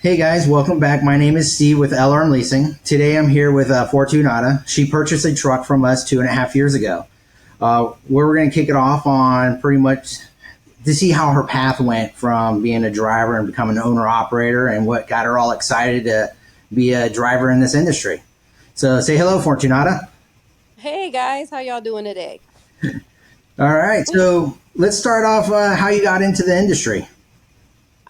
Hey guys, welcome back. My name is Steve with LRM Leasing. Today I'm here with Fortunata. She purchased a truck from us 2.5 years ago. Where we're going to kick it off on pretty much to see how her path went from being a driver and becoming an owner operator and what got her all excited to be a driver in this industry. So say hello, Fortunata. Hey guys, how y'all doing today? All right, so let's start off how you got into the industry.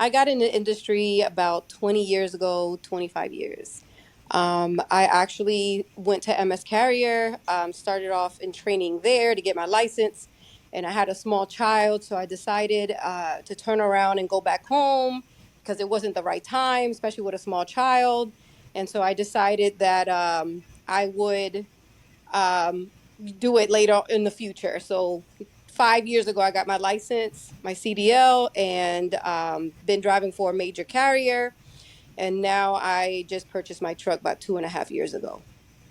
I got in the industry about 20 years ago, 25 years. I actually went to MS Carrier, started off in training there to get my license, and I had a small child, so I decided to turn around and go back home because it wasn't the right time, especially with a small child. And so I decided that I would um, do it later in the future. So 5 years ago, I got my license, my CDL, and been driving for a major carrier. And now I just purchased my truck about 2.5 years ago.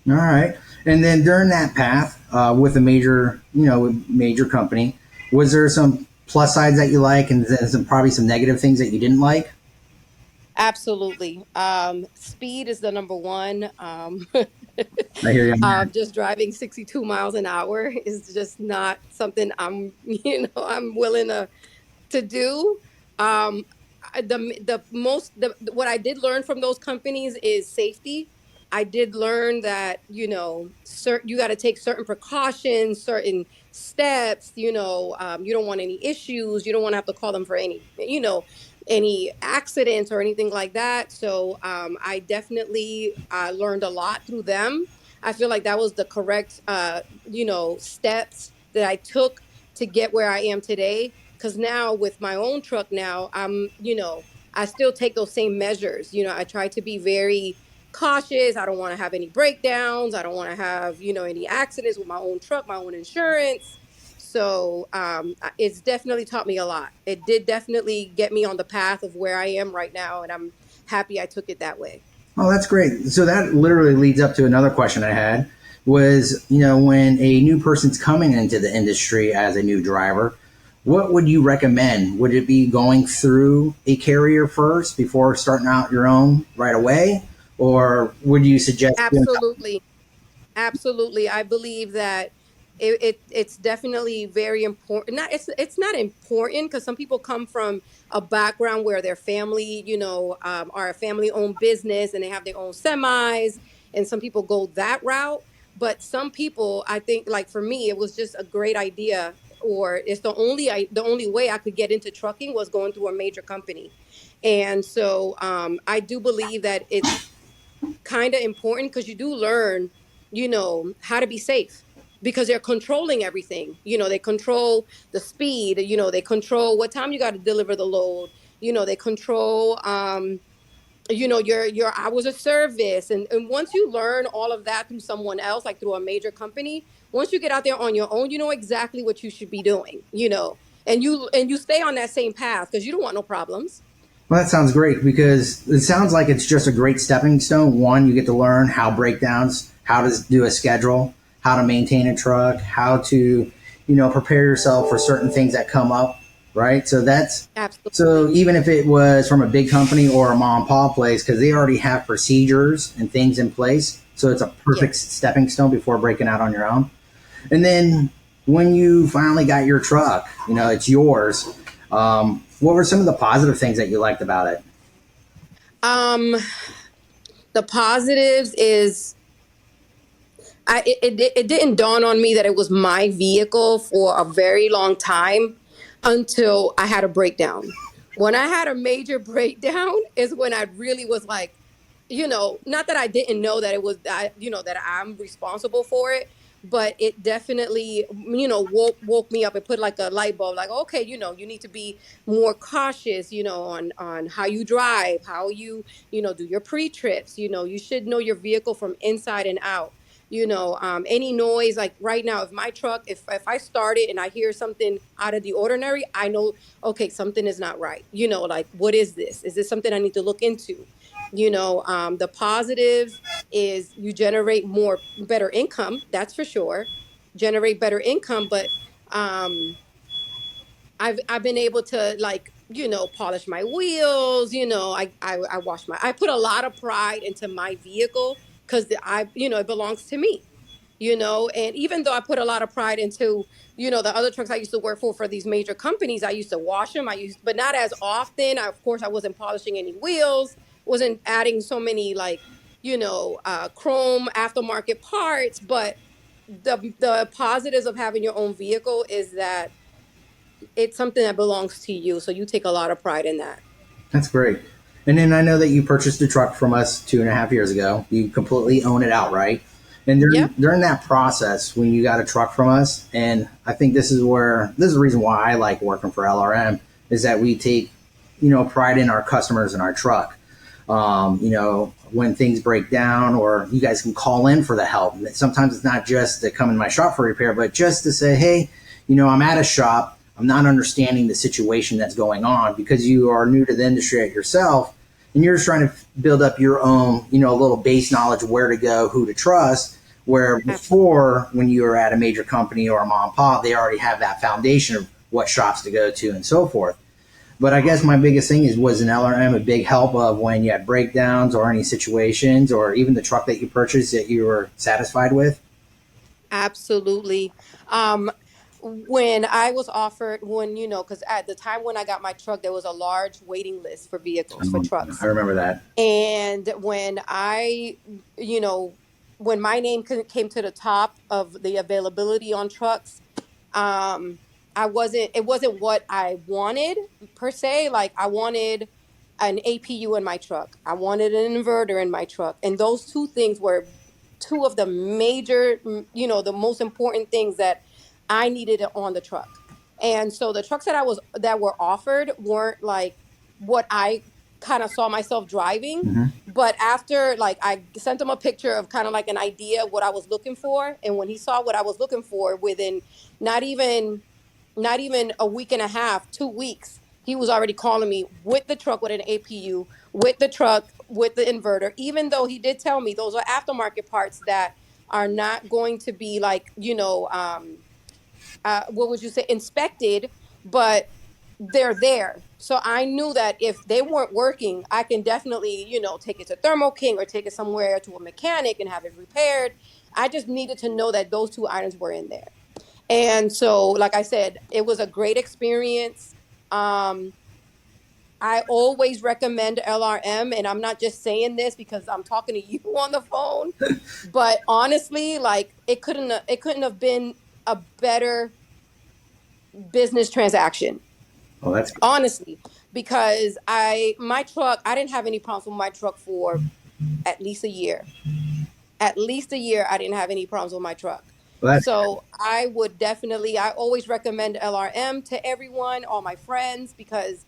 All right, and then during that path with a major, major company, was there some plus sides that you like, and then probably some negative things that you didn't like? Absolutely. Speed is the number one. I hear you on that. Just driving 62 miles an hour is just not something I'm willing to do. Um, what I did learn from those companies is safety. I did learn that you got to take certain precautions, certain steps. You don't want any issues. You don't want to have to call them for any accidents or anything like that. So I definitely learned a lot through them. I feel like that was the correct steps that I took to get where I am today. Because now with my own truck now, I still take those same measures. I try to be very cautious. I don't want to have any breakdowns. I don't want to have any accidents with my own truck, my own insurance. So it's definitely taught me a lot. It did definitely get me on the path of where I am right now, and I'm happy I took it that way. Oh, that's great. So that literally leads up to another question I had was, when a new person's coming into the industry as a new driver, what would you recommend? Would it be going through a carrier first before starting out your own right away? Or would you suggest doing Absolutely. Absolutely. I believe that it's definitely very important. It's not important because some people come from a background where their family, are a family owned business and they have their own semis, and some people go that route. But some people, I think, like for me, it was just a great idea, or it's the only way I could get into trucking was going through a major company. And so I do believe that it's kind of important because you do learn, how to be safe because they're controlling everything. They control the speed, they control what time you got to deliver the load. They control your hours of service. And once you learn all of that through someone else, like through a major company, once you get out there on your own, you know exactly what you should be doing, and you stay on that same path because you don't want no problems. Well, that sounds great because it sounds like it's just a great stepping stone. One, you get to learn how breakdowns, how to do a schedule, how to maintain a truck, how to, prepare yourself for certain things that come up, right? So Absolutely. even if it was from a big company or a mom and pop place, because they already have procedures and things in place, so it's a perfect Yes. stepping stone before breaking out on your own. And then when you finally got your truck, it's yours. What were some of the positive things that you liked about it? um the positives is it didn't dawn on me that it was my vehicle for a very long time until I had a breakdown. When I had a major breakdown is when I really was like, not that I didn't know that it was that I'm responsible for it, but it definitely woke me up and put like a light bulb, like, okay, you need to be more cautious, on how you drive, how you do your pre-trips. You should know your vehicle from inside and out. Any noise, like right now, if my truck, if I start it and I hear something out of the ordinary, I know, okay, something is not right. Like, what is this? Is this something I need to look into? The positives is you generate more better income, that's for sure. Generate better income, but um I've been able to, like, polish my wheels. I wash I put a lot of pride into my vehicle because it belongs to me. And even though I put a lot of pride into, the other trucks I used to work for these major companies, I used to wash them. But not as often. Of course, I wasn't polishing any wheels, wasn't adding so many like, chrome aftermarket parts. But the positives of having your own vehicle is that it's something that belongs to you. So you take a lot of pride in that. That's great. And then I know that you purchased a truck from us 2.5 years ago. You completely own it outright. And Yep. during that process, when you got a truck from us, and I think this is the reason why I like working for LRM, is that we take, pride in our customers and our truck. When things break down, or you guys can call in for the help. Sometimes it's not just to come in my shop for repair, but just to say, hey, I'm at a shop. I'm not understanding the situation that's going on, because you are new to the industry yourself, and you're just trying to build up your own, a little base knowledge of where to go, who to trust. Where before, when you were at a major company or a mom and pop, they already have that foundation of what shops to go to and so forth. But I guess my biggest thing was an LRM a big help of when you had breakdowns or any situations, or even the truck that you purchased that you were satisfied with? Absolutely. Um, when I was offered, because at the time when I got my truck, there was a large waiting list for vehicles, for I trucks. remember that. And you know, when my name came to the top of the availability on trucks, um, it wasn't what I wanted per se. Like I wanted an APU in my truck. I wanted an inverter in my truck. And those two things were two of the major, the most important things that I needed on the truck. And so the trucks that were offered weren't like what I kind of saw myself driving. Hmm. But after, like, I sent him a picture of kind of like an idea of what I was looking for, and when he saw what I was looking for, within not even not even a week and a half, 2 weeks, he was already calling me with the truck with an APU, with the truck with the inverter. Even though he did tell me those are aftermarket parts that are not going to be like, what would you say, inspected, but they're there. So I knew that if they weren't working, I can definitely, take it to Thermo King or take it somewhere to a mechanic and have it repaired. I just needed to know that those two items were in there. And so, like I said, it was a great experience. Um, I always recommend LRM, and I'm not just saying this because I'm talking to you on the phone, but honestly, like it couldn't have been a better business transaction. Oh, that's good. Honestly, because my truck, I didn't have any problems with my truck for at least a year. At least a year, I didn't have any problems with my truck. Well, that's So I always recommend LRM to everyone, all my friends, because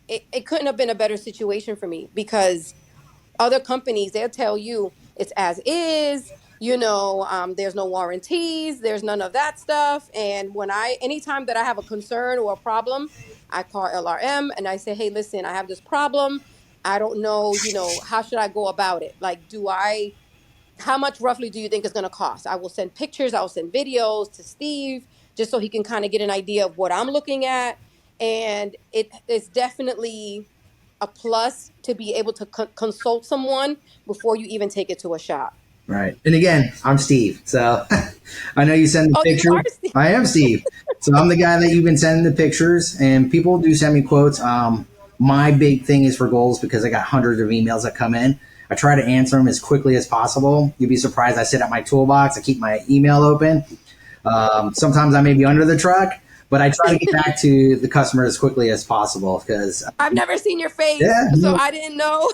it couldn't have been a better situation for me. Because other companies, they'll tell you it's as is, there's no warranties, there's none of that stuff. And anytime that I have a concern or a problem, I call LRM and I say, hey, listen, I have this problem. I don't know, how should I go about it? Like, how much roughly do you think it's going to cost? I will send pictures, I will send videos to Steve just so he can kind of get an idea of what I'm looking at. And it's definitely a plus to be able to consult someone before you even take it to a shop. right. And again, I'm Steve. So I know you send the Oh, you pictures. are Steve. I am Steve. So I'm the guy that you've been sending the pictures, and people do send me quotes. My big thing is for goals, because I got hundreds of emails that come in. I try to answer them as quickly as possible. You'd be surprised. I sit at my toolbox. I keep my email open. Sometimes I may be under the truck, but I try to get back to the customer as quickly as possible, because, I've never seen your face, yeah, so no, I didn't know.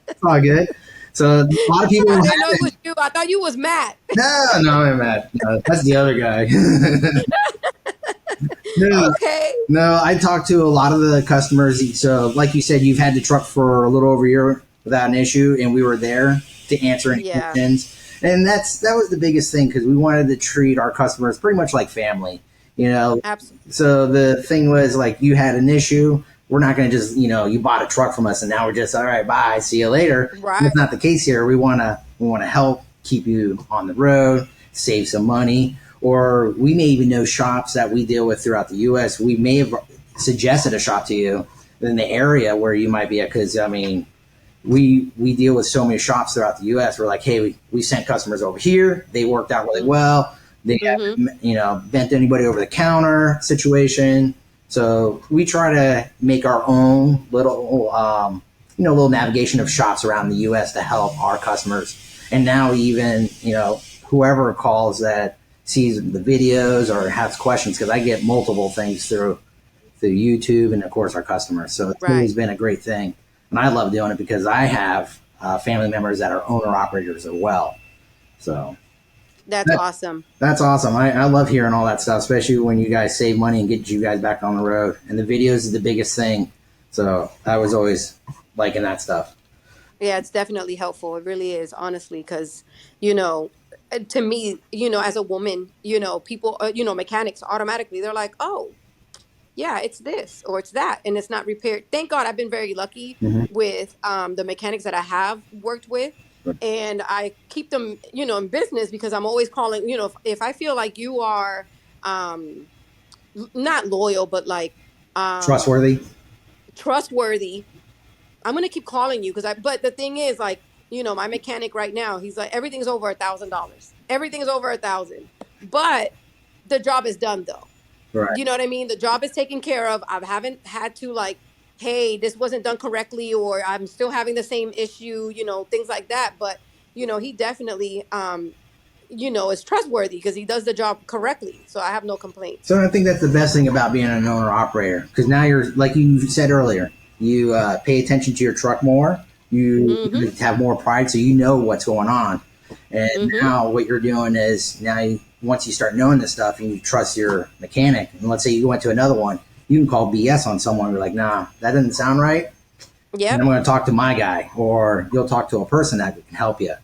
it's all good. So a lot of people I didn't know it was haven't. you. I thought you was Matt. No, I'm Matt. No, that's the other guy. No, Okay. no, I talked to a lot of the customers. So, like you said, you've had the truck for a little over a year without an issue, and we were there to answer any Yeah, questions. And that was the biggest thing, because we wanted to treat our customers pretty much like family. You know, absolutely. so the thing was, like, you had an issue. We're not going to just, you bought a truck from us and now we're just, all right, bye, see you later. That's Right. not the case here. We want to help keep you on the road, save some money, or we may even know shops that we deal with throughout the U.S. We may have suggested a shop to you in the area where you might be at. Because I mean, we deal with so many shops throughout the U.S. We're like, hey, we sent customers over here. They worked out really well. They Mm-hmm. haven't, bent anybody over the counter situation. So we try to make our own little, little navigation of shops around the U.S. to help our customers. And now even, whoever calls that sees the videos or has questions, because I get multiple things through YouTube and of course our customers. So it's Right. always been a great thing. And I love doing it because I have family members that are owner operators as well. So That's that, awesome. that's awesome. I love hearing all that stuff, especially when you guys save money and get you guys back on the road. And the videos is the biggest thing. So I was always liking that stuff. Yeah, it's definitely helpful. It really is, honestly, because, to me, as a woman, people, mechanics automatically, they're like, oh, yeah, it's this or it's that, and it's not repaired. Thank God I've been very lucky Mm-hmm. with the mechanics that I have worked with. And I keep them, in business because I'm always calling, if I feel like you are um, not loyal, but like um, Trustworthy. trustworthy, I'm gonna keep calling you but the thing is, like, my mechanic right now, he's like, everything's over $1,000. Everything's over 1,000. But the job is done though. Right. You know what I mean? The job is taken care of. I haven't had to like, hey, this wasn't done correctly, or I'm still having the same issue, things like that. But, he definitely is trustworthy because he does the job correctly. So I have no complaints. So I think that's the best thing about being an owner operator, because now you're, like you said earlier, you pay attention to your truck more. You Mm-hmm. have more pride, so you know what's going on. And Mm-hmm. now what you're doing is once you start knowing this stuff and you trust your mechanic, and let's say you went to another one, you can call BS on someone. You're like, nah, that doesn't sound right. And I'm Yep. going to talk to my guy, or you'll talk to a person that can help you.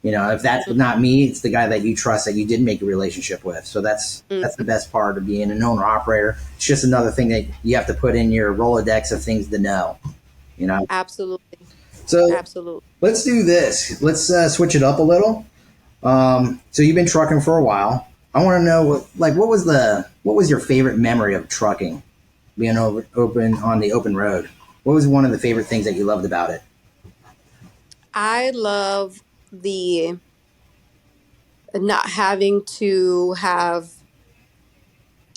If that's not me, it's the guy that you trust, that you did make a relationship with. So that's the Mm-hmm. best part of being an owner operator. It's just another thing that you have to put in your Rolodex of things to know. You know. Absolutely. So Absolutely. let's do this. Let's switch it up a little. So you've been trucking for a while. I want to know what was your favorite memory of trucking, being open on the open road? What was one of the favorite things that you loved about it? I love the not having to have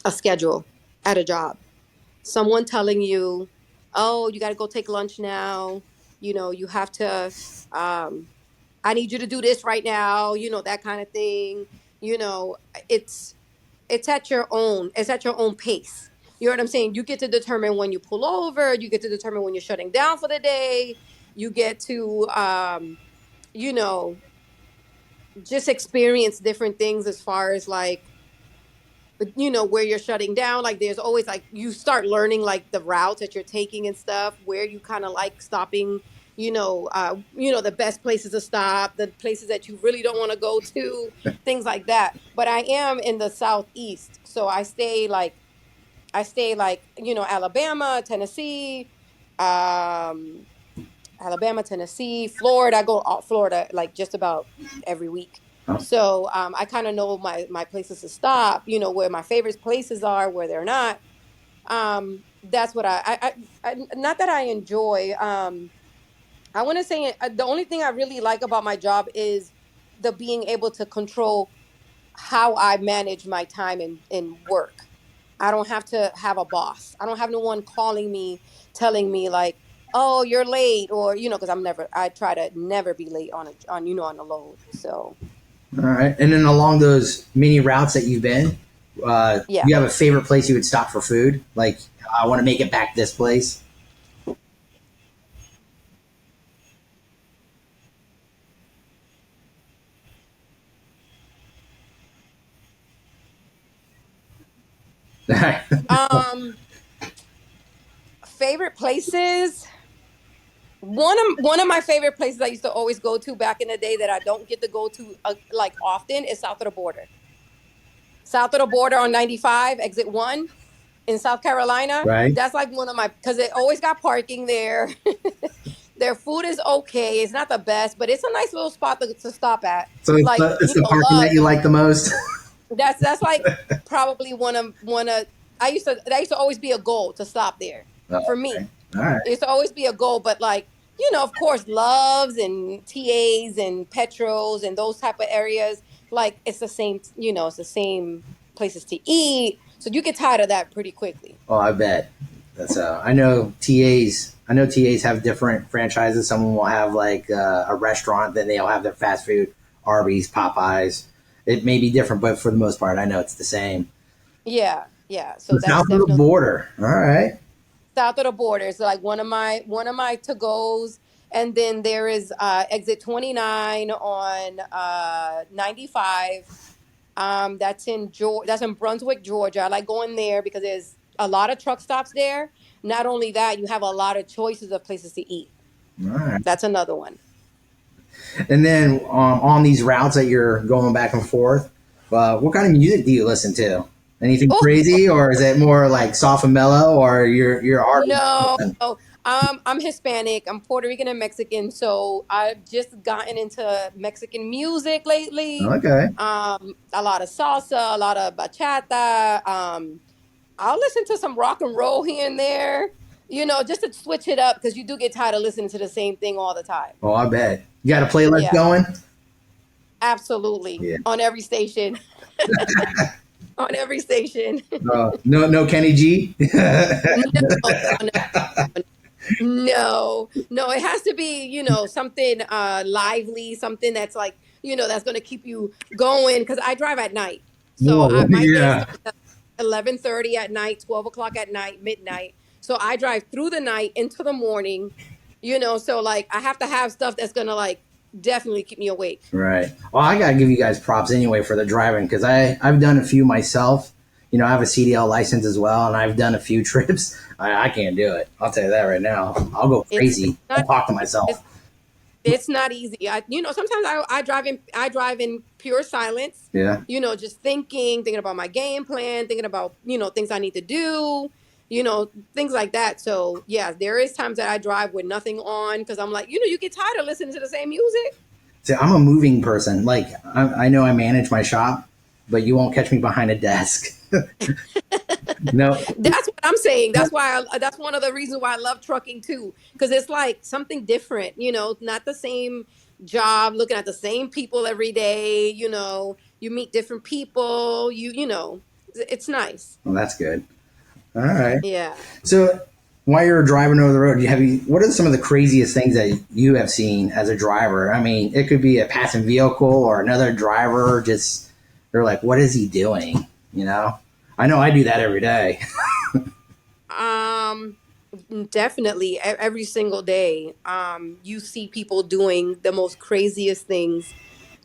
a schedule at a job. Someone telling you, oh, you got to go take lunch now. You have to, um, I need you to do this right now, that kind of thing. You know, it's, it's at your own pace. You know what I'm saying? You get to determine when you pull over, you get to determine when you're shutting down for the day. You get to, you know, just experience different things as far as like, where you're shutting down. Like there's always like, you start learning like the routes that you're taking and stuff, where you kind of like stopping, the best places to stop, the places that you really don't want to go to, things like that. But I am in the southeast, so I stay like, Alabama, Tennessee, um Tennessee, Florida. I go out Florida like just about every week. Huh? So I kind of know my places to stop, where my favorite places are, where they're not. That's what I not that I enjoy. I want to say the only thing I really like about my job is the being able to control how I manage my time in work. I don't have to have a boss. I don't have no one calling me, telling me like, "Oh, you're late," or because I try to never be late on the load. So All right. And then along those many routes that you've been, yeah. you have a favorite place you would stop for food? Like, I want to make it back this place. Um, favorite places. One of my favorite places I used to always go to back in the day that I don't get to go to like often is south of the border. South of the border on 95, exit 1 in South Carolina. Right. That's like one of my, because they always got parking there. Their food is okay. It's not the best, but it's a nice little spot to stop at. So it's Like, the parking that you like the most. that's like probably one of that used to always be a goal to stop there Oh, for okay. me. All right. It used to always be a goal, but like, of course, loves and TAs and petros and those type of areas, like it's the same, it's the same places to eat. So you get tired of that pretty quickly. Oh, I bet. That's I know TAs. I know TAs have different franchises. Someone will have like a restaurant, then they'll have their fast food, Arby's, Popeyes. It may be different, but for the most part, I know it's the same. Yeah, yeah. So So that's south of the definitely border. All right. south of the border. So like one of my to goes, and then there is exit 29 on 95. That's in Brunswick, Georgia. I like going there because there's a lot of truck stops there. Not only that, you have a lot of choices of places to eat. All right. That's another one. And then on these routes that you're going back and forth, what kind of music do you listen to? Anything Oh crazy, or is it more like soft and mellow, or you're hard? no, no. I'm Hispanic. I'm Puerto Rican and Mexican, so I've just gotten into Mexican music lately. Okay. A lot of salsa, a lot of bachata. I'll listen to some rock and roll here and there, just to switch it up because you do get tired of listening to the same thing all the time. Oh, I bet. You got a playlist Yeah, going? absolutely. Yeah. On every station. On every station. No Kenny G. No, no, no, no, no. It has to be, something lively, something that's like, that's going to keep you going. Because I drive at night, so Whoa, my day yeah. starts at 11:30 at night, 12 o'clock at night, midnight. So I drive through the night into the morning. So like I have to have stuff that's gonna like definitely keep me awake. Right. Well, I gotta give you guys props anyway for the driving because I've done a few myself. I have a CDL license as well, and I've done a few trips. I can't do it. I'll tell you that right now. I'll go It's crazy. I'll not. talk to myself. It's it's not easy. Sometimes I drive in pure silence. Yeah. Just thinking about my game plan, thinking about things I need to do, things like that. So yeah, there is times that I drive with nothing on because I'm like, you get tired of listening to the same music. See, I'm a moving person. Like I know I manage my shop, but you won't catch me behind a desk. No. That's what I'm saying. That's one of the reasons why I love trucking too, because it's like something different. Not the same job, looking at the same people every day. You meet different people. It's nice. Well, that's good. All right. Yeah. So while you're driving over the road, what are some of the craziest things that you have seen as a driver? I mean, it could be a passing vehicle or another driver. Just they're like, what is he doing? I know I do that every day. Um, Definitely every single day. You see people doing the most craziest things.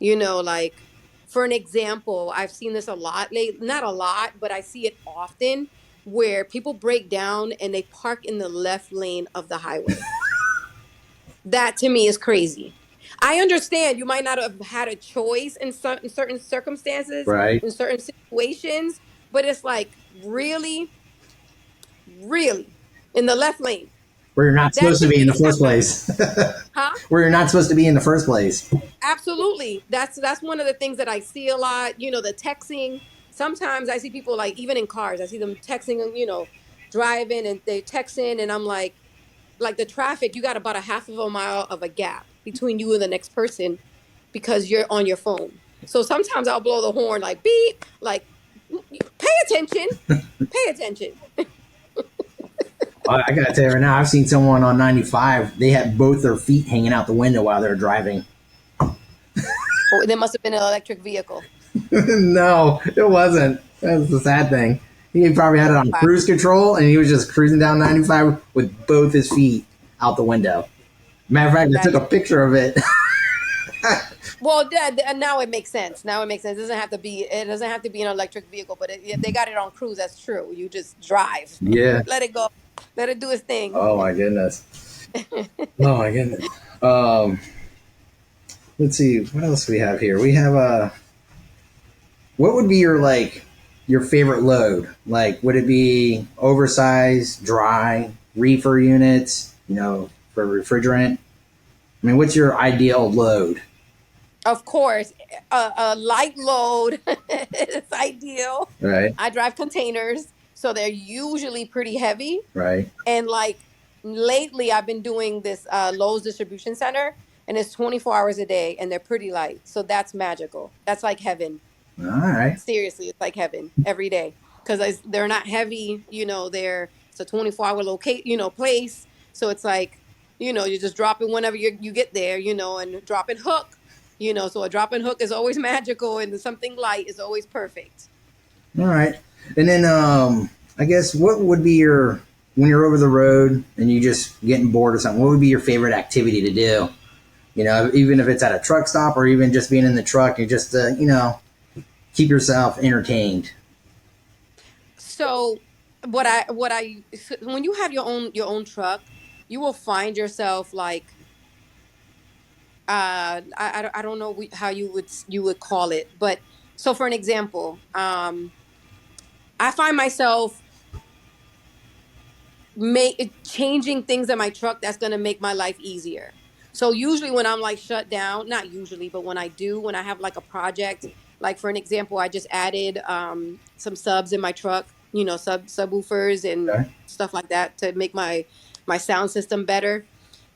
Like for an example, I've seen this a lot late, not a lot, but I see it often where people break down and they park in the left lane of the highway. That to me is crazy. I understand you might not have had a choice in certain circumstances, Right. in certain situations, but it's like really, really in the left lane. Where you're not That supposed to to be in the me, first place. huh? Where you're not supposed to be in the first place. Absolutely. That's one of the things that I see a lot. The texting. Sometimes I see people like even in cars. I see them texting. Driving and they're texting, and I'm like the traffic. You got about a half of a mile of a gap between you and the next person because you're on your phone. So sometimes I'll blow the horn like beep, like pay attention, pay attention. I gotta tell you right now, I've seen someone on 95. They had both their feet hanging out the window while they were driving. Oh, there must have been an electric vehicle. No, it wasn't. That's the sad thing. He probably had it on Wow. cruise control, and he was just cruising down 95 with both his feet out the window. Matter of fact, I That took is a picture of it. well. Now it makes sense. Now it makes sense. It doesn't have to be. It doesn't have to be an electric vehicle, but if they got it on cruise, that's true. You just drive, Yeah. let it go, let it do its thing. Oh my goodness. Oh my goodness. Um, let's see. What else do we have here? We have what would be your favorite load? Like, would it be oversized, dry, reefer units? For refrigerant. I mean, what's your ideal load? Of course, a light load is ideal. Right. I drive containers, So they're usually pretty heavy. Right. And like lately, I've been doing this Lowe's distribution center, and it's 24 hours a day, and they're pretty light. So that's magical. That's like heaven. All right. Seriously, it's like heaven every day because they're not heavy. It's a 24-hour locate, place. So it's like, you just drop it whenever you get there, and drop and hook. So a drop and hook is always magical, and something light is always perfect. All right. And then I guess what would be your when you're over the road and you just getting bored or something? What would be your favorite activity to do? Even if it's at a truck stop or even just being in the truck, you just keep yourself entertained. So when you have your own truck, you will find yourself like I don't know how you would call it, but so for an example, I find myself changing things in my truck that's going to make my life easier. So usually when I'm like shut down, not usually, but when I have like a project, like for an example, I just added some subs in my truck, subwoofers and Okay. stuff like that to make my sound system better.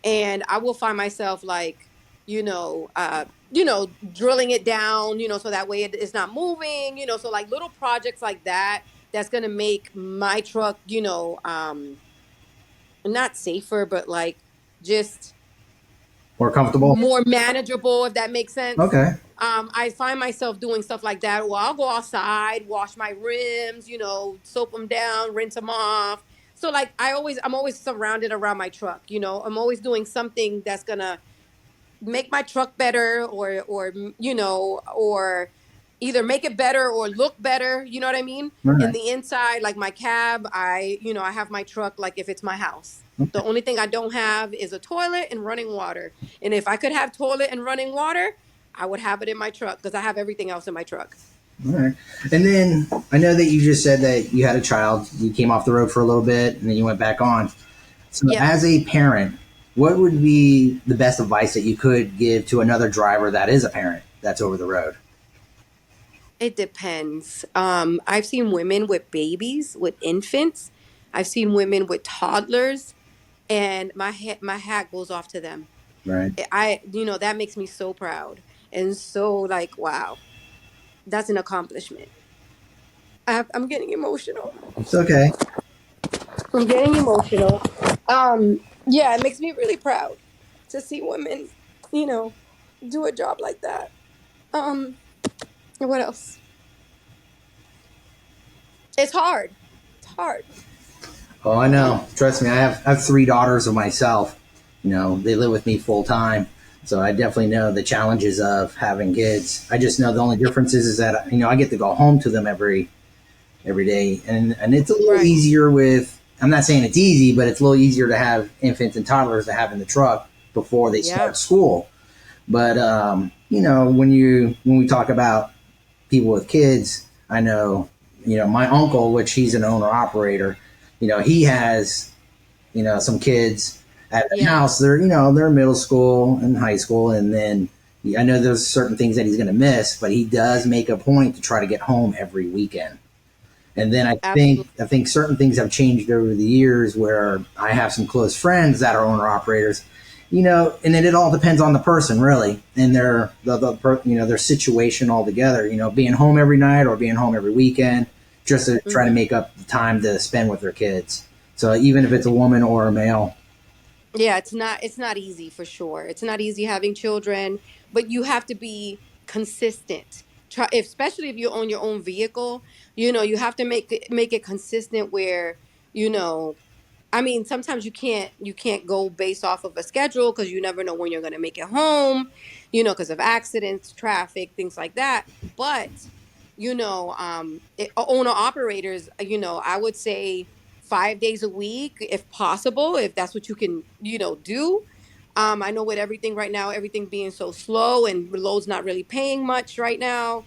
And I will find myself like, drilling it down, so that way it's not moving, so like little projects like that, that's going to make my truck, not safer, but like just More comfortable. more manageable, if that makes sense. Okay. I find myself doing stuff like that. Well, I'll go outside, wash my rims, soap them down, rinse them off. So like I'm always surrounded around my truck. I'm always doing something that's gonna make my truck better, or either make it better or look better, you know what I mean? All In right. the inside, like my cab, I have my truck like if it's my house. The Okay. only thing I don't have is a toilet and running water. And if I could have toilet and running water, I would have it in my truck because I have everything else in my truck. All right. And then I know that you just said that you had a child. You came off the road for a little bit, and then you went back on. So, Yep. as a parent, what would be the best advice that you could give to another driver that is a parent that's over the road? It depends. I've seen women with babies, with infants. I've seen women with toddlers, and my hat goes off to them. Right. That makes me so proud and so like, wow, that's an accomplishment. I'm getting emotional. It's okay. I'm getting emotional. Yeah, it makes me really proud to see women, you know, do a job like that. Um, what else? It's hard. It's hard. Oh, I know. Trust me, I have three daughters of myself. They live with me full time, so I definitely know the challenges of having kids. I just know the only difference is that I get to go home to them every day, and it's a little Right. easier with. I'm not saying it's easy, but it's a little easier to have infants and toddlers to have in the truck before they Yeah. start school. But when we talk about people with kids, I know my uncle, which he's an owner operator. He has some kids at the Yeah. house. They're middle school and high school, and then I know there's certain things that he's going to miss, but he does make a point to try to get home every weekend. And then Absolutely. I think certain things have changed over the years where I have some close friends that are owner operators, and then it all depends on the person really and their situation altogether. Being home every night or being home every weekend, just to try to Hmm. make up the time to spend with their kids. So even if it's a woman or a male, Yeah, it's not easy for sure. It's not easy having children, but you have to be consistent. Especially if you own your own vehicle, you have to make it consistent where, you know, I mean, sometimes you can't go based off of a schedule because you never know when you're going to make it home, because of accidents, traffic, things like that. But owner operators, I would say 5 days a week, if possible, if that's what you can, do. I know with everything right now, everything being so slow and loads not really paying much right now,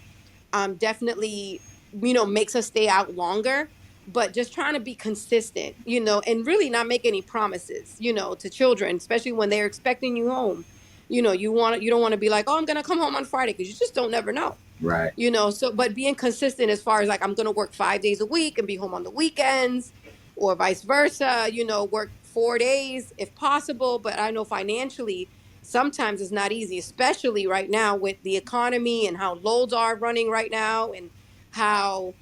definitely, makes us stay out longer. But just trying to be consistent, and really not make any promises, to children, especially when they're expecting you home. You don't want to be like, oh, I'm gonna come home on Friday, because you just don't never know. Right. So but being consistent as far as like I'm going to work 5 days a week and be home on the weekends, or vice versa, work 4 days if possible. But I know financially sometimes it's not easy, especially right now with the economy and how loads are running right now, and how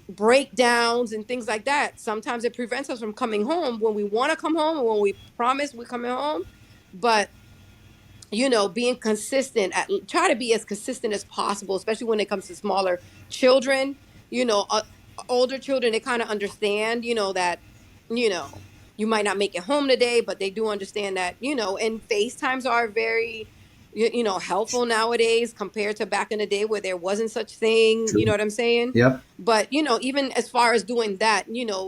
breakdowns and things like that. Sometimes it prevents us from coming home when we want to come home and when we promise we're coming home. But being consistent, try to be as consistent as possible, especially when it comes to smaller children. Older children, they kind of understand, that, you know, you might not make it home today, but they do understand that, and FaceTimes are very, helpful nowadays compared to back in the day where there wasn't such thing. You know True. what I'm saying? Yep. But, even as far as doing that, not,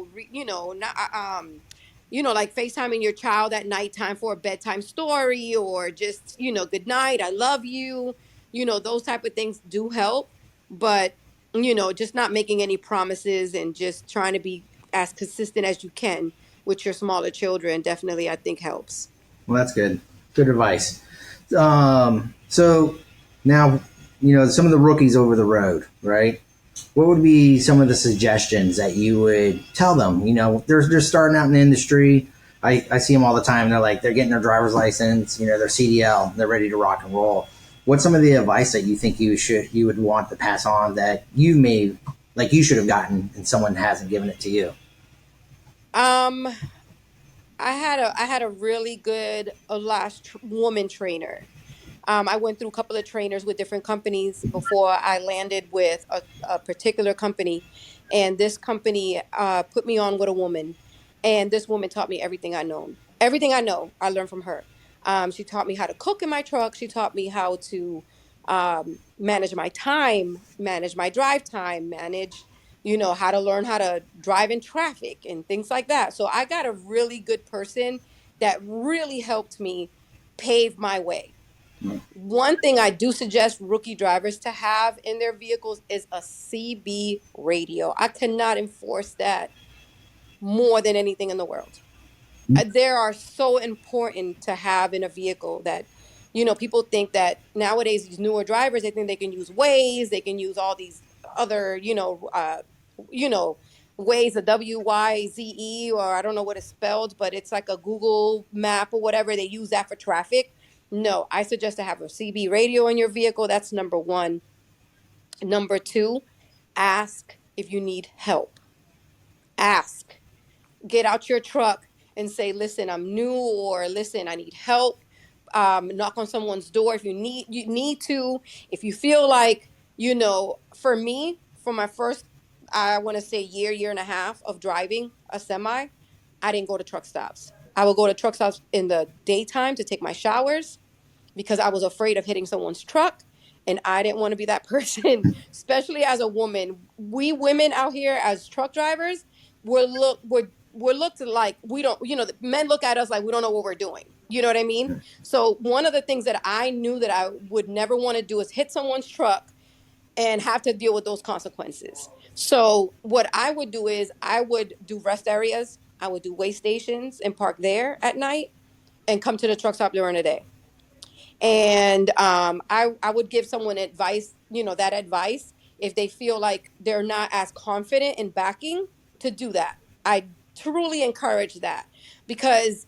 like FaceTiming your child at nighttime for a bedtime story, or just, good night, I love you, those type of things do help. But, just not making any promises and just trying to be as consistent as you can with your smaller children definitely I think helps. Well, that's good. Good advice. So now, some of the rookies over the road, right? What would be some of the suggestions that you would tell them? They're starting out in the industry. I see them all the time. They're getting their driver's license, their CDL, they're ready to rock and roll. What's some of the advice that you think you would want to pass on that you should have gotten and someone hasn't given it to you? um I had a really good woman trainer. I went through a couple of trainers with different companies before I landed with a particular company. And this company put me on with a woman. And this woman taught me everything I know. Everything I know, I learned from her. She taught me how to cook in my truck. She taught me how to manage my time, manage my drive time, manage, how to learn how to drive in traffic and things like that. So I got a really good person that really helped me pave my way. One thing I do suggest rookie drivers to have in their vehicles is a CB radio. I cannot enforce that more than anything in the world. They are so important to have in a vehicle that, people think that nowadays these newer drivers, they think they can use Waze, they can use all these other, you know, Waze, the WYZE, or I don't know what it's spelled, but it's like a Google map or whatever. They use that for traffic. No, I suggest to have a CB radio in your vehicle. That's number one. Number two, ask if you need help. Ask. Get out your truck and say, listen, I'm new, or listen, I need help. Knock on someone's door if you need to. If you feel like, for me, for my first, I want to say year and a half of driving a semi, I didn't go to truck stops. I would go to truck stops in the daytime to take my showers because I was afraid of hitting someone's truck. And I didn't want to be that person, especially as a woman. We women out here as truck drivers, we're looked like we don't, the men look at us like we don't know what we're doing. You know what I mean? So one of the things that I knew that I would never want to do is hit someone's truck and have to deal with those consequences. So what I would do is I would do rest areas, I would do way stations and park there at night and come to the truck stop during the day. And I would give someone advice, that advice, if they feel like they're not as confident in backing, to do that. I truly encourage that, because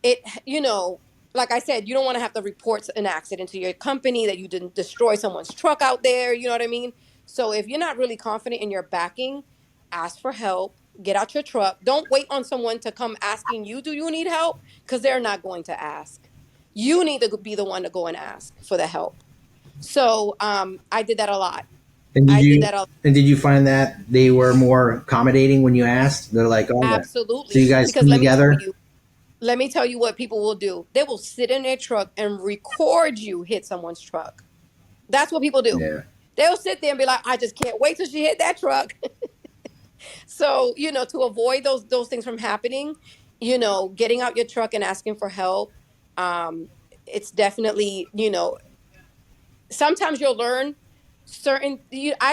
it, like I said, you don't want to have to report an accident to your company that you didn't destroy someone's truck out there. You know what I mean? So if you're not really confident in your backing, ask for help. Get out your truck. Don't wait on someone to come asking you, do you need help? Because they're not going to ask. You need to be the one to go and ask for the help. So I did that a lot. And did I did you that a and did you find that they were more accommodating when you asked? They're like, "Oh yeah." So you Absolutely. guys Because come together? let me tell you what people will do. They will sit in their truck and record you hit someone's truck. That's what people do. Yeah. They'll sit there and be like, I just can't wait till she hit that truck. So, to avoid those things from happening, getting out your truck and asking for help. Um, it's definitely, sometimes you'll learn I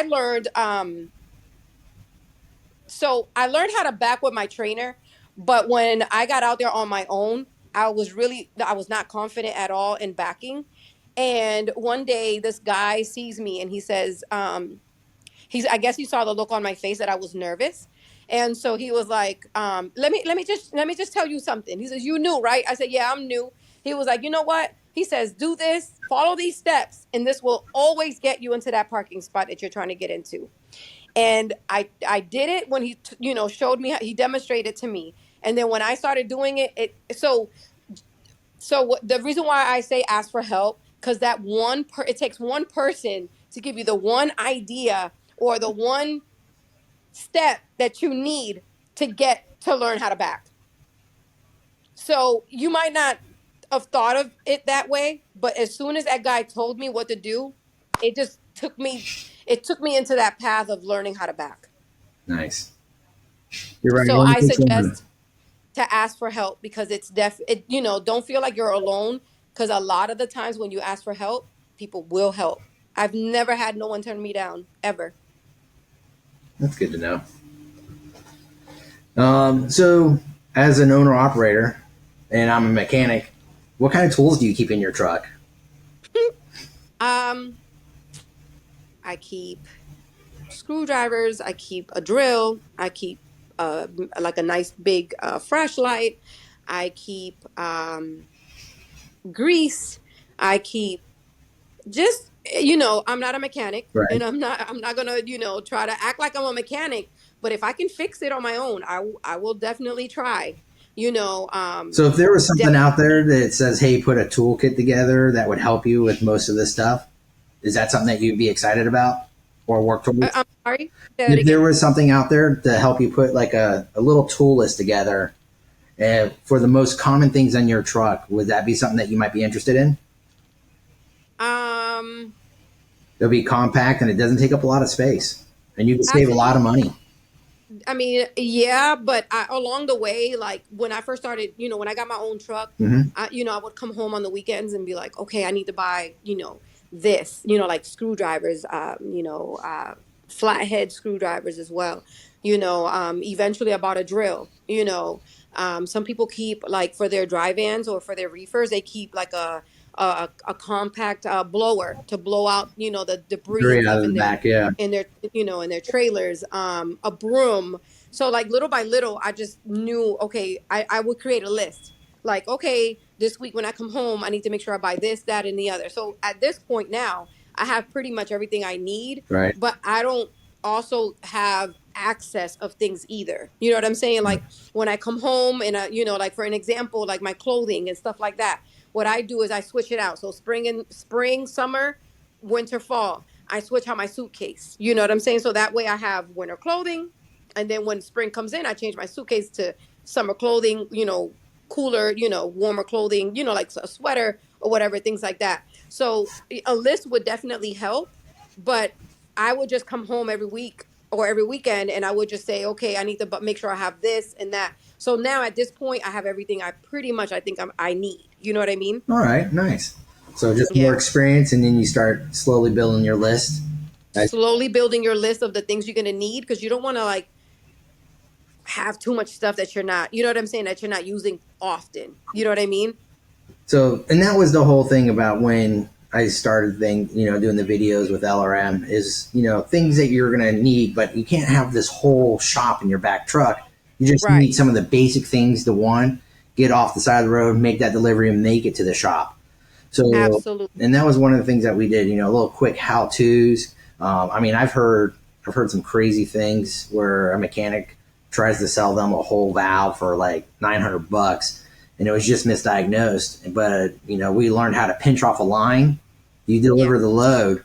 learned I learned how to back with my trainer, but when I got out there on my own, I was not confident at all in backing. And one day this guy sees me and he says, I guess he saw the look on my face that I was nervous. And so he was like, let me just tell you something. He says, "You new, right?" I said, "Yeah, I'm new." He was like, "You know what?" He says, "Do this, follow these steps, and this will always get you into that parking spot that you're trying to get into." And I did it when he showed me how he demonstrated to me. And then when I started doing it, the reason why I say ask for help, because it takes one person to give you the one idea or the one step that you need to get to learn how to back. So you might not have thought of it that way, but as soon as that guy told me what to do, it just took me into that path of learning how to back. Nice. You're right. It So only I takes one. suggest to ask for help, because don't feel like you're alone, because a lot of the times when you ask for help, people will help. I've never had no one turn me down ever. That's good to know. So, as an owner operator, and I'm a mechanic, what kind of tools do you keep in your truck? um I keep screwdrivers, I keep a drill, I keep like a nice big flashlight, I keep grease, I keep just I'm not a mechanic, Right. and I'm not gonna try to act like I'm a mechanic, but if I can fix it on my own, I will definitely try. you know So, um if there was something out there Definitely. that says, "Hey, put a toolkit together that would help you with most of this stuff," is that something that you'd be excited about or work towards? I'm sorry, say that If there again. was something out there to help you put like a little tool list together for the most common things on your truck, would that be something that you might be interested in? um It'll be compact and it doesn't take up a lot of space, and you can save a lot of Absolutely. money. I mean, yeah, but along the way, like when I first started, when I got my own truck, Hmm. I would come home on the weekends and be like, okay, I need to buy, this, like screwdrivers, flathead screwdrivers as well. Eventually I bought a drill. Some people keep, like, for their dry vans or for their reefers, they keep like a compact blower to blow out, the debris and Three out stuff of in the their back, yeah. trailers, a broom. So, like, little by little, I just knew, okay, I would create a list. Like, okay, this week when I come home, I need to make sure I buy this, that, and the other. So at this point now, I have pretty much everything I need, Right. but I don't also have access of things either. You know what I'm saying? Like when I come home and like, for an example, like my clothing and stuff like that, what I do is I switch it out. So spring, summer, winter, fall, I switch out my suitcase. You know what I'm saying? So that way I have winter clothing. And then when spring comes in, I change my suitcase to summer clothing, cooler, warmer clothing, like a sweater or whatever, things like that. So a list would definitely help, but I would just come home every week or every weekend, and I would just say, okay, I need to make sure I have this and that. So now at this point, I have everything I pretty much, I think, I need. You know what I mean? All right, nice. So just more Yeah. experience, and then you start slowly building your list. As- Slowly building your list of the things you're gonna need, because you don't want to, like, have too much stuff that you're not, you know what I'm saying, that you're not using often. You know what I mean? So, and that was the whole thing about when I started doing the videos with LRM is, things that you're going to need, but you can't have this whole shop in your back truck. You just need Right. some of the basic things to one, get off the side of the road, make that delivery and make it to the shop. So, Absolutely. and that was one of the things that we did, little quick how to's. I mean, I've heard some crazy things where a mechanic tries to sell them a whole valve for like $900, and it was just misdiagnosed. But we learned how to pinch off a line. You Yeah. deliver the load,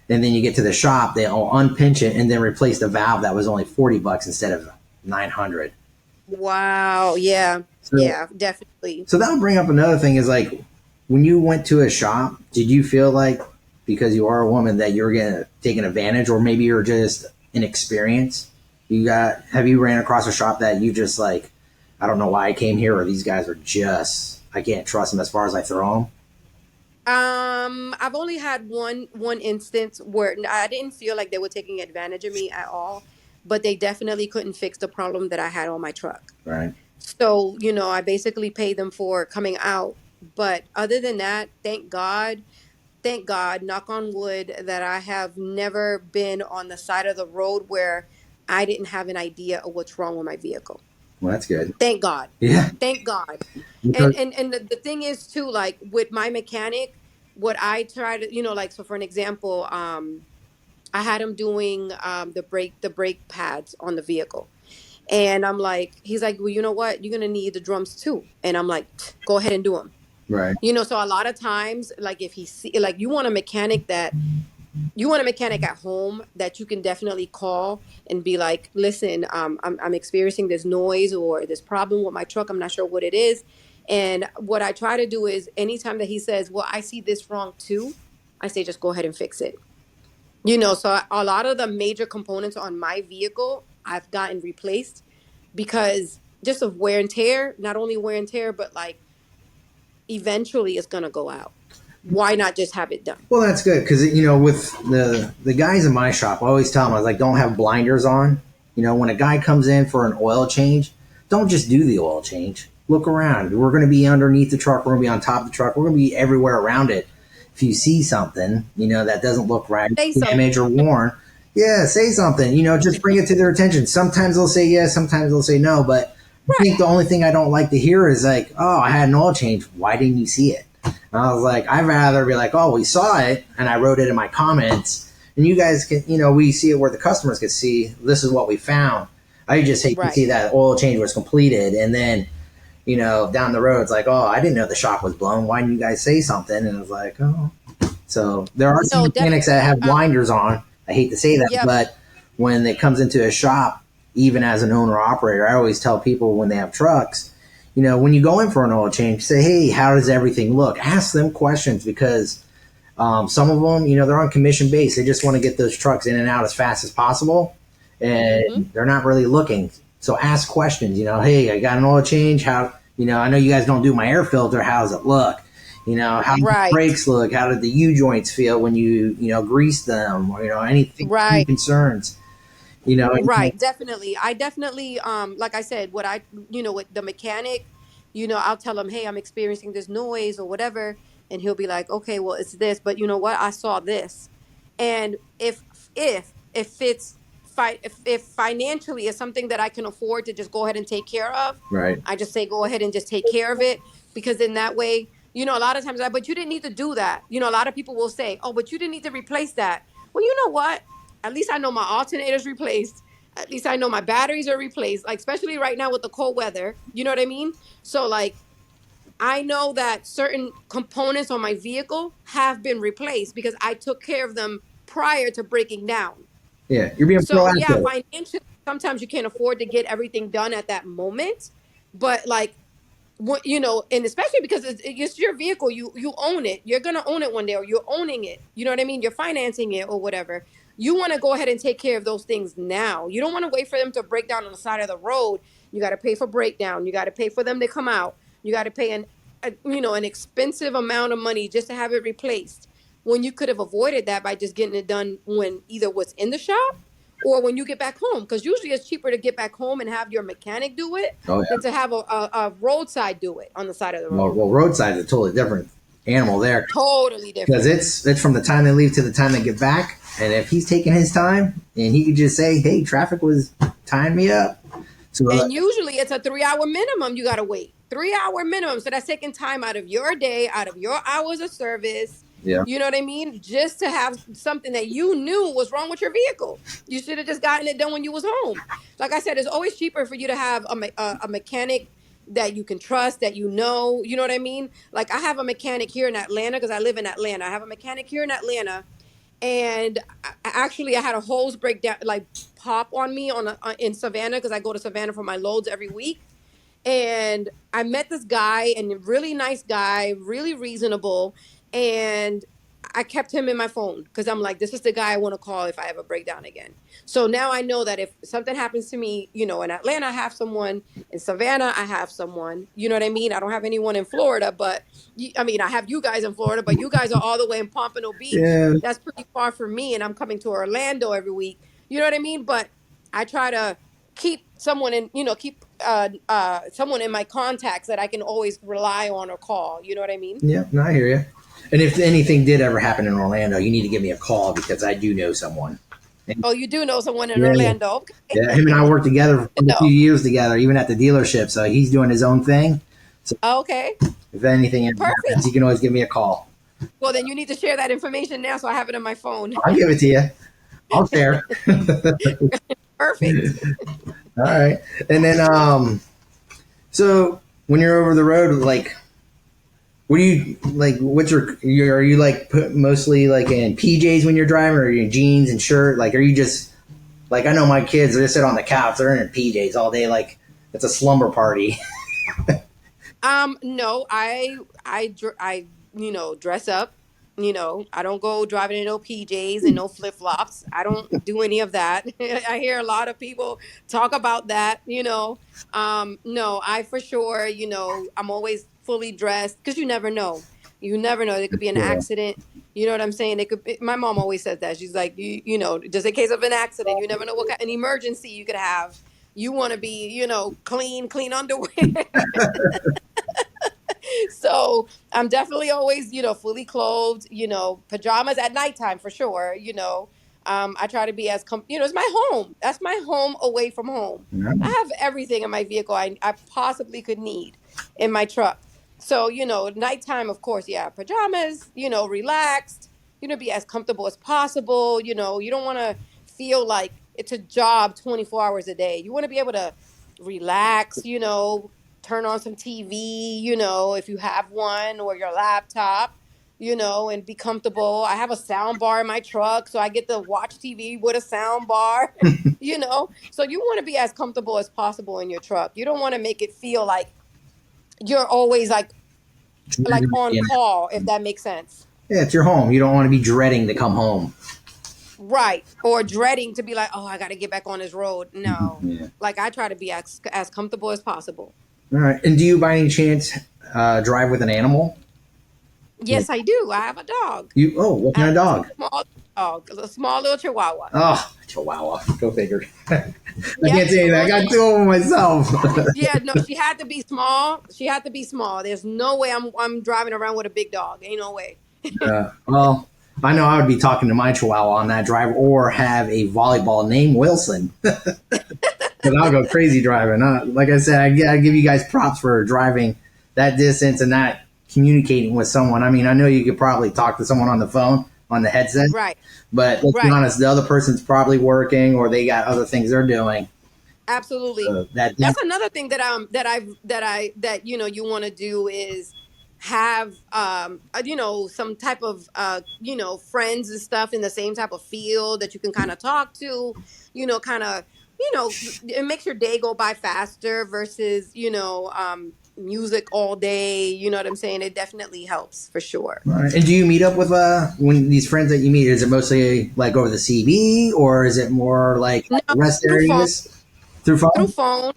and then you get to the shop. They'll unpinch it and then replace the valve that was only $40 instead of 900. Wow. Yeah. So Yeah, definitely. So that would bring up another thing is like when you went to a shop, did you feel like because you are a woman that you're getting taken advantage, or maybe you're just inexperienced? Have you ran across a shop that you just like, I don't know why I came here, or these guys are just I can't trust them as far as I throw them. I've only had one instance where I didn't feel like they were taking advantage of me at all, but they definitely couldn't fix the problem that I had on my truck. Right. So, I basically paid them for coming out. But other than that, thank God, thank God, knock on wood, that I have never been on the side of the road where I didn't have an idea of what's wrong with my vehicle. Well, that's good. Thank God. Yeah. Thank God. And Because, the thing is too, like with my mechanic, what I try to, like, so for an example, I had him doing the brake pads on the vehicle. And I'm like, he's like, well, you know what? You're gonna need the drums too. And I'm like, go ahead and do them. right. So a lot of times, like if he see, like you want a mechanic at home that you can definitely call and be like, listen, I'm experiencing this noise or this problem with my truck. I'm not sure what it is. And what I try to do is anytime that he says, well, I see this wrong too, I say, just go ahead and fix it. So a lot of the major components on my vehicle, I've gotten replaced because just of wear and tear, not only wear and tear, but like eventually it's going to go out. Why not just have it done? Well, that's good because with the guys in my shop, I always tell them I was like, don't have blinders on. When a guy comes in for an oil change, don't just do the oil change. Look around. We're going to be underneath the truck. We're going to be on top of the truck. We're going to be everywhere around it. If you see something, that doesn't look right, Say something. damaged or worn, yeah, say something. Just bring it to their attention. Sometimes they'll say yes, sometimes they'll say no. But I Right. think the only thing I don't like to hear is like, oh, I had an oil change. Why didn't you see it? And I was like, I'd rather be like, oh, we saw it, and I wrote it in my comments, and you guys can, we see it where the customers can see this is what we found. I just hate to Right. see that oil change was completed, and then, down the road, it's like, oh, I didn't know the shop was blown. Why didn't you guys say something? And I was like, oh. So there are some No, mechanics that definitely. have blinders on. I hate to say that, Yep. but when it comes into a shop, even as an owner operator, I always tell people when they have trucks, when you go in for an oil change, say, hey, how does everything look? Ask them questions because some of them, they're on commission base. They just want to get those trucks in and out as fast as possible, Hmm. and they're not really looking. So ask questions. Hey, I got an oil change. How? I know you guys don't do my air filter. How does it look? How do the Right. brakes look? How did the U joints feel when you grease them? Or anything, any Right. concerns? Right, definitely. I definitely, like I said, with the mechanic, I'll tell him, hey, I'm experiencing this noise or whatever, and he'll be like, okay, well, it's this, but you know what? I saw this, and if financially is something that I can afford to just go ahead and take care of, Right. I just say go ahead and just take care of it, because in that way, a lot of times, but you didn't need to do that. A lot of people will say, oh, but you didn't need to replace that. Well, you know what? At least I know my alternator's replaced. At least I know my batteries are replaced. Like, especially right now with the cold weather, you know what I mean? So like, I know that certain components on my vehicle have been replaced because I took care of them prior to breaking down. Yeah, you're being So yeah, proactive. financially, sometimes you can't afford to get everything done at that moment, but like, and especially because it's your vehicle, you own it, you're gonna own it one day, or you're owning it, you know what I mean, you're financing it or whatever. You want to go ahead and take care of those things now. You don't want to wait for them to break down on the side of the road. You got to pay for breakdown, you got to pay for them to come out, you got to pay an expensive amount of money just to have it replaced, when you could have avoided that by just getting it done when either what's in the shop or when you get back home, because usually it's cheaper to get back home and have your mechanic do it Oh than yeah. to have a roadside do it on the side of the road. Well, roadside is a totally different animal there Totally because different. it's from the time they leave to the time they get back. And if he's taking his time, and he could just say, "Hey, traffic was tying me up," so And usually it's a 3 hour minimum you got to wait. 3 hour minimum. So that's taking time out of your day, out of your hours of service. yeah, You know what I mean? Just to have something that you knew was wrong with your vehicle. You should have just gotten it done when you was home. Like I said, it's always cheaper for you to have a mechanic that you can trust, that you know what I mean? Like I have a mechanic here in Atlanta because I live in Atlanta. I have a mechanic here in Atlanta, and actually I had a hose break down, like pop on me in Savannah, because I go to Savannah for my loads every week. And I met this guy, and a really nice guy, really reasonable, and I kept him in my phone because I'm like, this is the guy I want to call if I have a breakdown again. So now I know that if something happens to me, in Atlanta I have someone, in Savannah I have someone, you know what I mean? I don't have anyone in Florida, but I mean, I have you guys in Florida, but you guys are all the way in Pompano Beach. yeah, That's pretty far for me, and I'm coming to Orlando every week. You know what I mean? But I try to keep someone in my contacts that I can always rely on or call. You know what I mean? yeah. No, I hear you. And if anything did ever happen in Orlando, you need to give me a call because I do know someone. And Oh, you do know someone in yeah, Orlando. Okay. yeah, him and I worked together for a few No. years together, even at the dealership. So he's doing his own thing. So Okay. if anything ever Perfect. happens, you can always give me a call. Well, then you need to share that information now so I have it on my phone. I'll give it to you. I'll share. Perfect. All right. And then, so when you're over the road, like, what do you like? What's are you like put mostly like in PJs when you're driving, or are you in jeans and shirt? Like, are you just like I know my kids, they sit on the couch, they're in PJs all day, like it's a slumber party. No, I dress up. I don't go driving in no PJs and no flip flops. I don't do any of that. I hear a lot of people talk about that. No, I for sure. I'm always fully dressed because you never know. You never know. There could be an Yeah. accident. You know what I'm saying? My mom always says that. She's like, just in case of an accident, you never know what kind an emergency you could have. You want to be, clean underwear. So I'm definitely always, fully clothed, pajamas at nighttime for sure. I try to be as, it's my home. That's my home away from home. I have everything in my vehicle I possibly could need in my truck. So, nighttime, of course, yeah, pajamas, relaxed, be as comfortable as possible. You don't want to feel like it's a job 24 hours a day. You want to be able to relax, turn on some TV, if you have one or your laptop, and be comfortable. I have a sound bar in my truck, so I get to watch TV with a sound bar, So you want to be as comfortable as possible in your truck. You don't want to make it feel like you're always like on Yeah, call, if that makes sense. it's your home. You don't want to be dreading to come home. Right. Or dreading to be like, oh, I got to get back on this road. No. Yeah. Like I try to be as comfortable as possible. All right. And do you, by any chance, drive with an animal? Like Yes, I do. I have a dog. you? Oh, what I kind have of dog? a small little chihuahua. Oh, Chihuahua. Go figure. I Yep, can't say a that. I little got small. two of them myself. Yeah, no, she had to be small. She had to be small. There's no way I'm driving around with a big dog. Ain't no way. Well, I know I would be talking to my Chihuahua on that drive, or have a volleyball named Wilson. But I'll go crazy driving. Like I said, I give you guys props for driving that distance and not communicating with someone. I mean, I know you could probably talk to someone on the phone on the headset, Right, but let's be right. honest, the other person's probably working or they got other things they're doing. Absolutely. So that That's another thing that you want to do is have some type of friends and stuff in the same type of field that you can kind of talk to, kind of it makes your day go by faster versus music all day. You know what I'm saying? It definitely helps for sure. all right. And do you meet up with when these friends that you meet? Is it mostly like over the CB, or is it more like No, at the rest through phone. areas through Through phone? phone.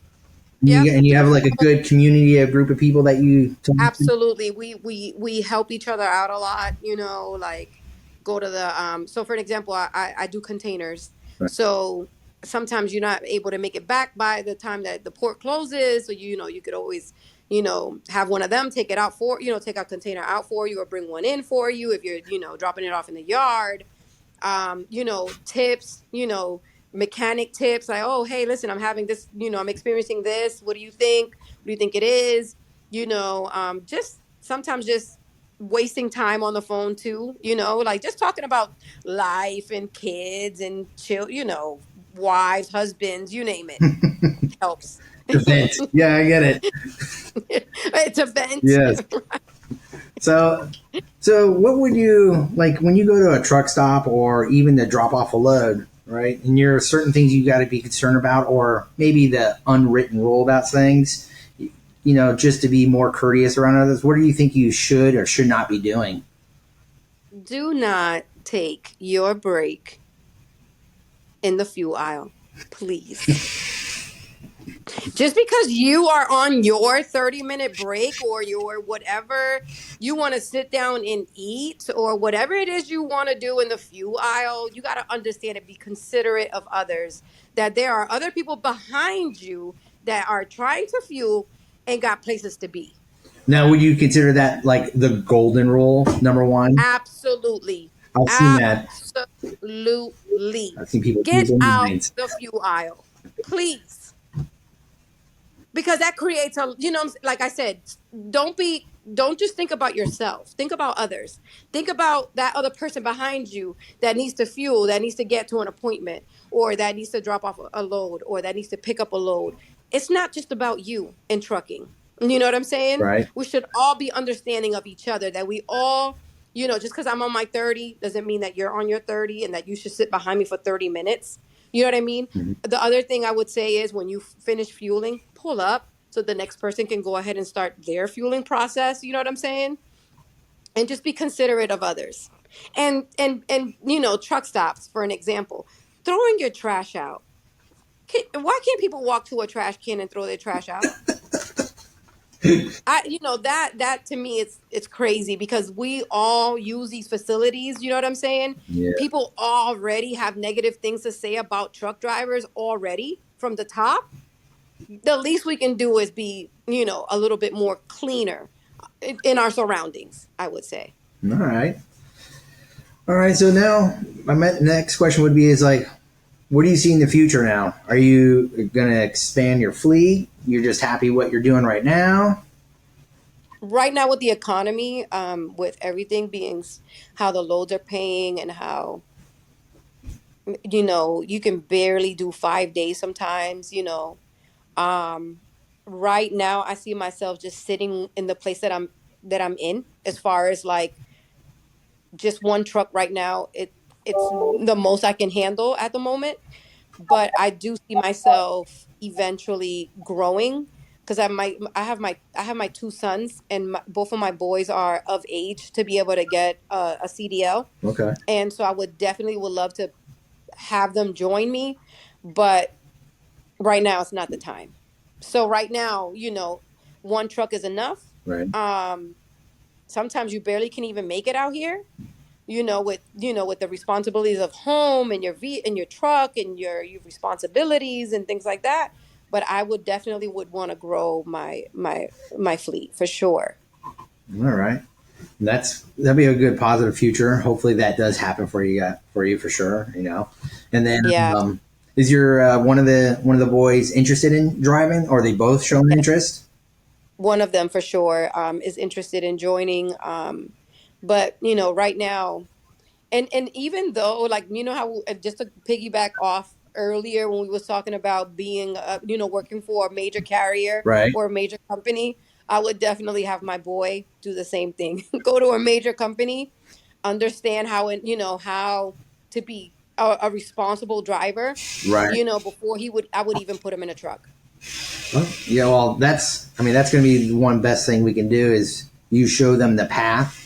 You, Yep, and you through have like a phone. good community, a group of people that you talk to. Absolutely. We help each other out a lot, like go to the so for an example, I do containers. Right. So sometimes you're not able to make it back by the time that the port closes. So you could always, have one of them take it out for, take a container out for you or bring one in for you if you're, dropping it off in the yard. Tips, mechanic tips like, oh, hey, listen, I'm having this, I'm experiencing this. What do you think? What do you think it is? Just sometimes just wasting time on the phone too, like just talking about life and kids and wives, husbands, you name it, helps. Event. Yeah, I get it. It's a vent. Yes. So, so what would you like when you go to a truck stop or even to drop off a load, right? And there are certain things you got to be concerned about, or maybe the unwritten rule about things, just to be more courteous around others. What do you think you should or should not be doing? Do not take your break in the fuel aisle, please. Just because you are on your 30-minute break or your whatever, you want to sit down and eat or whatever it is you want to do in the fuel aisle, you got to understand and be considerate of others. That there are other people behind you that are trying to fuel and got places to be. Now, would you consider that like the golden rule, number one? Absolutely. I've seen that. Absolutely. I've seen people change Get their out minds. the fuel aisle, please. Because that creates a, like I said, don't just think about yourself, think about others, think about that other person behind you that needs to fuel, that needs to get to an appointment, or that needs to drop off a load, or that needs to pick up a load. It's not just about you in trucking. You know what I'm saying? Right. We should all be understanding of each other, that we all, just because I'm on my 30 doesn't mean that you're on your 30 and that you should sit behind me for 30 minutes. You know what I mean? Mm-hmm. The other thing I would say is when you finish fueling, pull up so the next person can go ahead and start their fueling process. You know what I'm saying? And just be considerate of others. And truck stops, for an example, throwing your trash out. Why can't people walk to a trash can and throw their trash out? That to me, it's crazy, because we all use these facilities. You know what I'm saying? Yeah. People already have negative things to say about truck drivers already from the top. The least we can do is be, a little bit more cleaner in our surroundings, I would say. All right. All right. So now my next question would be is like, what do you see in the future now? Are you going to expand your fleet? You're just happy what you're doing right now? Right now, with the economy, with everything being how the loads are paying, and how, you can barely do 5 days sometimes, um, right now I see myself just sitting in the place that I'm in, as far as like just one truck right now. It's the most I can handle at the moment, but I do see myself eventually growing, because I have my two sons, and both of my boys are of age to be able to get a CDL, Okay. and so I would love to have them join me, but right now it's not the time. So right now, one truck is enough. Right. Um, Sometimes you barely can even make it out here, with the responsibilities of home, and and your truck, and your responsibilities and things like that. But I would definitely would want to grow my fleet for sure. All right. That'd be a good positive future. Hopefully that does happen for you for sure. And then Yeah. is your one of the boys interested in driving, or are they both showing Yeah. interest? One of them for sure is interested in joining. But right now, and even though, like, how, just to piggyback off earlier when we was talking about being working for a major carrier Right. or a major company, I would definitely have my boy do the same thing. Go to a major company, understand how to be a responsible driver, Right. before I would even put him in a truck. Well, yeah. Well, that's going to be the one best thing we can do is you show them the path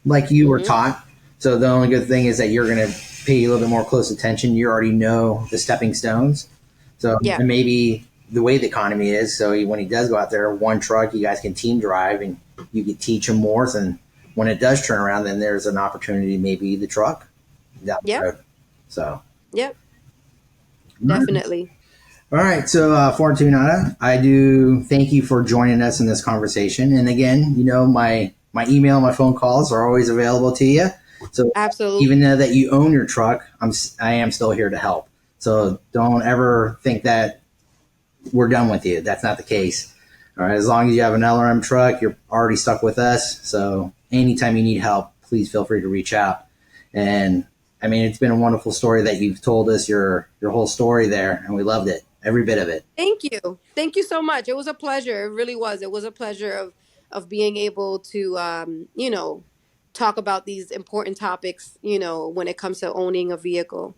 like you were Hmm. taught. So the only good thing is that you're going to pay a little bit more close attention. You already know the stepping stones. So, Yeah. and maybe the way the economy is, so when he does go out there, one truck, you guys can team drive and you can teach him more. And when it does turn around, then there's an opportunity, maybe the truck down the Yep. road. So, Yep. Definitely. all right. So, Fortunata, I do thank you for joining us in this conversation. And again, my email, my phone calls are always available to you. So Absolutely. even though that you own your truck, I am still here to help. So don't ever think that we're done with you. That's not the case. All right. As long as you have an LRM truck, you're already stuck with us. So anytime you need help, please feel free to reach out. And I mean, it's been a wonderful story that you've told us your whole story there, and we loved it, every bit of it. Thank you. Thank you so much. It was a pleasure. It really was. It was a pleasure of being able to talk about these important topics, when it comes to owning a vehicle.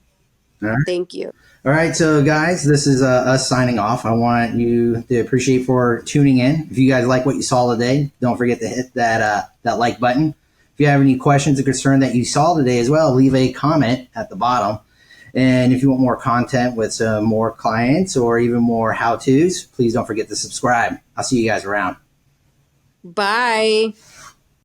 All right. Thank you. All right, so guys, this is us signing off. I want you to appreciate for tuning in. If you guys like what you saw today, don't forget to hit that like button. If you have any questions or concern that you saw today as well, leave a comment at the bottom. And if you want more content with some more clients or even more how-tos, please don't forget to subscribe. I'll see you guys around. Bye.